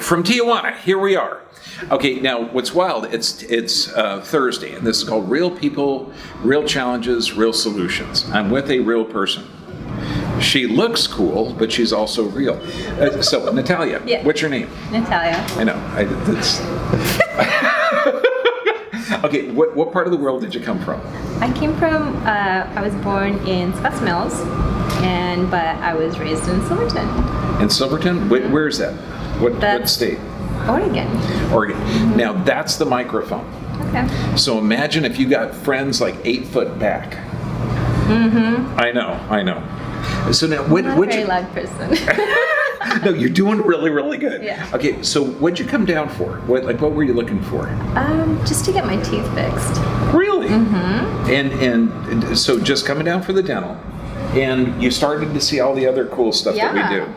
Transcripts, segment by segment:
from Tijuana, here we are. Okay, now what's wild, it's Thursday, and this is called Real People, Real Challenges, Real Solutions. I'm with a real person. She looks cool, but she's also real. So, Natalia, what's your name? Natalia. I know. Okay, what part of the world did you come from? I came from, I was born in Scotts Mills, but I was raised in Silverton. In Silverton? Where is that? What state? Oregon. Oregon. Mm-hmm. Now, that's the microphone. Okay. So imagine if you got friends like 8 foot back. Mm-hmm. I know. So now, I'm not a very loud person. No, you're doing really, really good. Yeah. Okay, so what'd you come down for? What were you looking for? Just to get my teeth fixed. Really? Mm-hmm. And so just coming down for the dental, and you started to see all the other cool stuff that we do.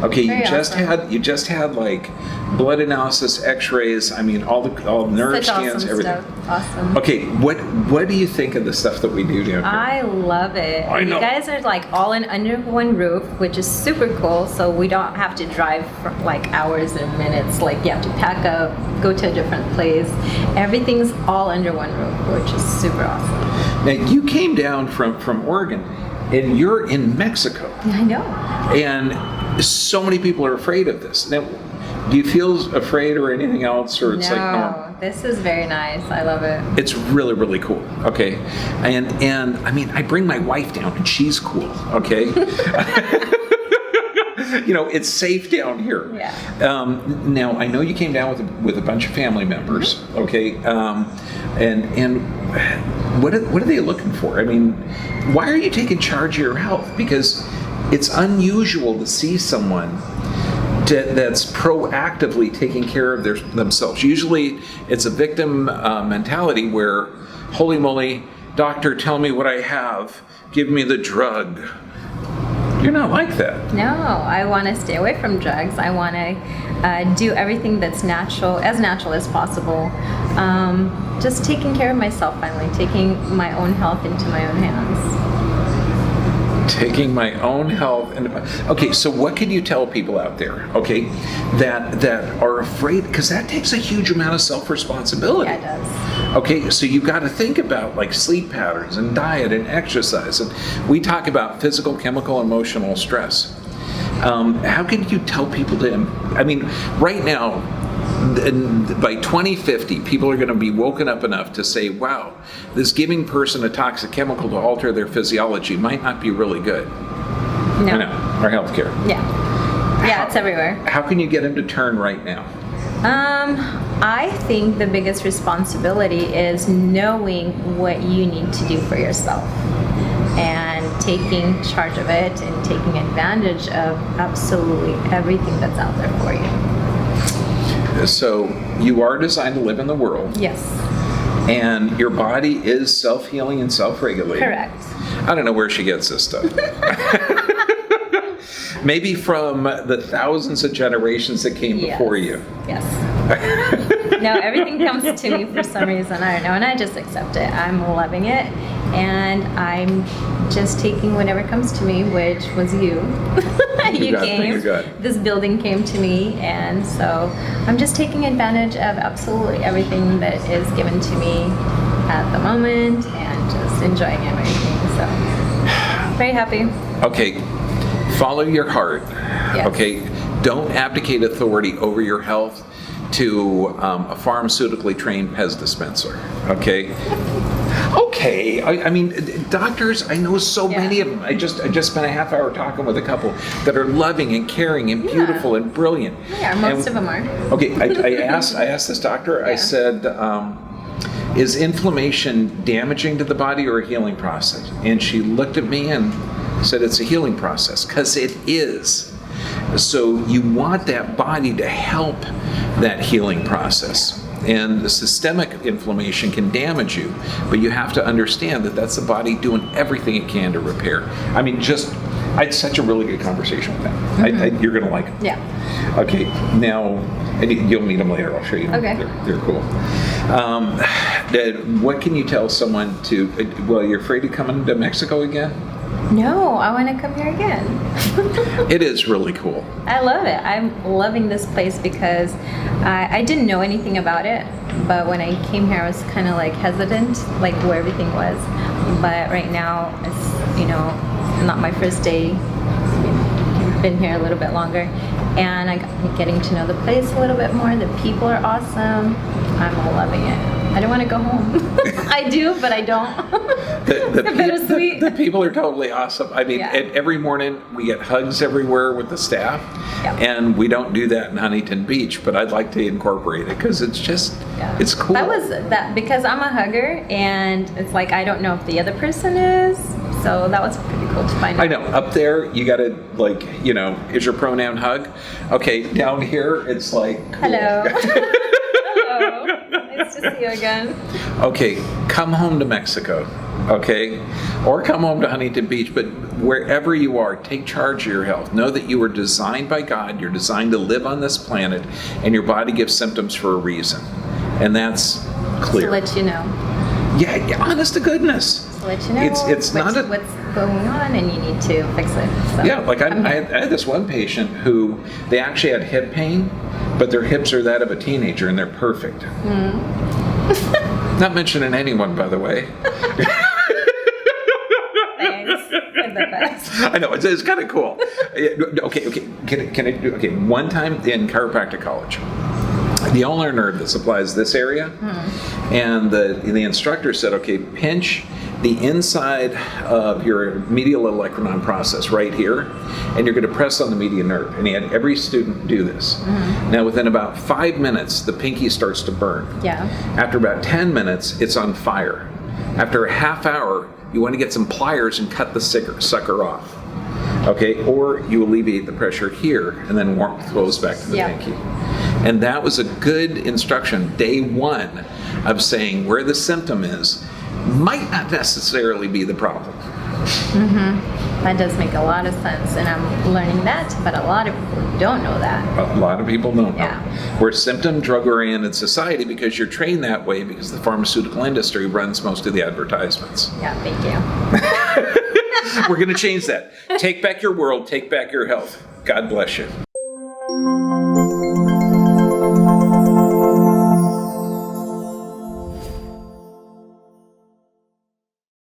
Okay, you just had like blood analysis, X-rays. I mean, all nerve scans, everything. Stuff. Awesome. Okay, what do you think of the stuff that we do down here? I love it. I know. You guys are like all under one roof, which is super cool. So we don't have to drive for like hours and minutes. Like you have to pack up, go to a different place. Everything's all under one roof, which is super awesome. Now you came down from Oregon, and you're in Mexico. I know. And so many people are afraid of this. Now, do you feel afraid or anything else, or it's like normal? No, this is very nice. I love it. It's really, really cool. Okay, and I mean, I bring my wife down, and she's cool. Okay, you know, it's safe down here. Yeah. Now I know you came down with a bunch of family members. Mm-hmm. Okay, and what are they looking for? I mean, why are you taking charge of your health? Because it's unusual to see someone that's proactively taking care of themselves. Usually it's a victim mentality where, holy moly, doctor, tell me what I have, give me the drug. You're not like that. No, I want to stay away from drugs. I want to do everything that's natural as possible. Just taking care of myself finally, taking my own health into my own hands. Taking my own health. Okay, so what can you tell people out there, okay, that are afraid, because that takes a huge amount of self-responsibility. Yeah, it does. Okay, so you've got to think about like sleep patterns and diet and exercise. And we talk about physical, chemical, emotional stress. How can you tell people I mean, right now, by 2050, people are going to be woken up enough to say, wow, this giving person a toxic chemical to alter their physiology might not be really good. No. I know, our healthcare. Yeah. Yeah, it's everywhere. How can you get them to turn right now? I think the biggest responsibility is knowing what you need to do for yourself and taking charge of it and taking advantage of absolutely everything that's out there for you. So you are designed to live in the world. Yes. And your body is self-healing and self-regulating. Correct. I don't know where she gets this stuff. Maybe from the thousands of generations that came before you. Yes. No, everything comes to me for some reason. I don't know, and I just accept it. I'm loving it, and I'm just taking whatever comes to me, which was you. You came. This building came to me, and so I'm just taking advantage of absolutely everything that is given to me at the moment, and just enjoying everything. So, very happy. Okay, follow your heart. Yes. Okay, don't abdicate authority over your health to a pharmaceutically trained Pez dispenser. Okay. Okay, I mean, doctors, I know so many of them. I just spent a half hour talking with a couple that are loving and caring and beautiful and brilliant. Yeah, most of them are. Okay, I asked this doctor, I said, is inflammation damaging to the body or a healing process? And she looked at me and said it's a healing process, because it is. So you want that body to help that healing process. And the systemic inflammation can damage you, but you have to understand that that's the body doing everything it can to repair. I mean, I had such a really good conversation with them. Mm-hmm. You're going to like them. Yeah. Okay, now, and you'll meet them later. I'll show you. Okay. They're cool. What can you tell someone well, you're afraid to come into Mexico again? No, I want to come here again. It is really cool. I love it. I'm loving this place because I didn't know anything about it, but when I came here, I was kind of like hesitant, like where everything was. But right now, it's, you know, not my first day. I've been here a little bit longer, and I'm getting to know the place a little bit more. The people are awesome. I'm loving it. I don't want to go home. I do, but I don't. The bittersweet. the people are totally awesome. I mean, Yeah. every morning we get hugs everywhere with the staff, and we don't do that in Huntington Beach, but I'd like to incorporate it because it's just, it's cool. That was that because I'm a hugger, and it's like I don't know if the other person is. So that was pretty cool to find out. I know. Up there, you got to, like, you know, is your pronoun hug? Okay, down here, it's like, cool. Hello. Hello. Nice to see you again. Okay, come home to Mexico, okay? Or come home to Huntington Beach, but wherever you are, take charge of your health. Know that you were designed by God, you're designed to live on this planet, and your body gives symptoms for a reason. And that's clear. To let you know. Yeah, honest to goodness. To let you know It's not what's going on, and you need to fix it. So, yeah, like I had this one patient who, they actually had hip pain, but their hips are that of a teenager, and they're perfect. Not mentioning anyone, by the way. Thanks. You're the best. I know, it's kind of cool. Okay, can I do, okay, one time in chiropractic college, the ulnar nerve that supplies this area, and the instructor said, okay, pinch the inside of your medial olecranon process right here, and you're going to press on the median nerve. And he had every student do this. Now, within about 5 minutes, the pinky starts to burn. Yeah. After about 10 minutes, it's on fire. After a half hour, you want to get some pliers and cut the sucker off. Okay, or you alleviate the pressure here, and then warmth flows back to the pinky. And that was a good instruction, day one, of saying where the symptom is might not necessarily be the problem. That does make a lot of sense, and I'm learning that, but a lot of people don't know that. A lot of people don't know. Yeah. We're symptom drug-oriented society because you're trained that way because the pharmaceutical industry runs most of the advertisements. Yeah, thank you. We're going to change that. Take back your world, take back your health. God bless you.